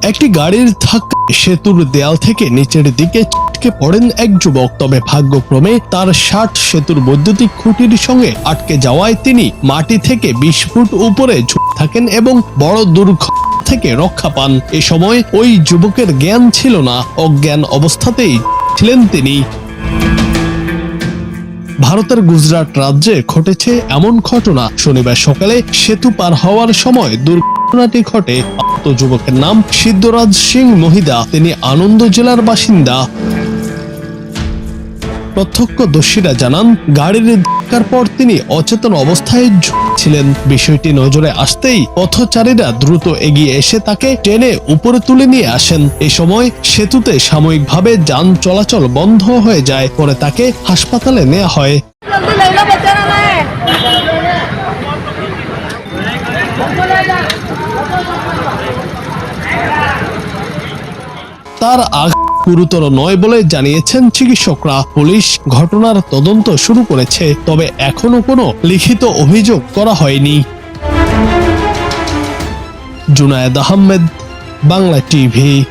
একটি গাড়ির ধাক্কায় সেতুর দেয়াল থেকে নিচের দিকে ছিটকে পড়েন এক যুবক। তবে ভাগ্যক্রমে তার শার্ট সেতুর বৈদ্যুতিক খুঁটির সঙ্গে আটকে যাওয়ায় তিনি মাটি থেকে 20 ফুট উপরে ঝুঁকে থাকেন এবং বড় দুর্ঘটনা থেকে রক্ষা পান। এ সময় ওই যুবকের জ্ঞান ছিল না, অজ্ঞান অবস্থাতেই ছিলেন তিনি। ভারতের গুজরাট রাজ্যে ঘটেছে এমন ঘটনা। শনিবার সকালে সেতু পার হওয়ার সময় দুর্ঘটনাটি ঘটে। আহত যুবকের নাম সিদ্ধরাজ সিং মহিদা। তিনি আনন্দ জেলার বাসিন্দা। প্রত্যক্ষদর্শীরা জানান, গাড়ির ধাক্কার পর তিনি অচেতন অবস্থায় ছিলেন। বিষয়টি নজরে আসতেই পথচারীরা দ্রুত এগিয়ে এসে তাকে টেনে উপরে তুলে নিয়ে আসেন। এ সময় সেতুতে সাময়িকভাবে যান চলাচল বন্ধ হয়ে যায়। পরে তাকে হাসপাতালে নেওয়া হয়। তার আঘাত গুরুতর নয় বলে জানিয়েছেন চিকিৎসকরা। পুলিশ ঘটনার তদন্ত শুরু করেছে, তবে এখনো কোনো লিখিত অভিযোগ করা হয়নি। জুনায়েদ আহমেদ, বাংলা টিভি।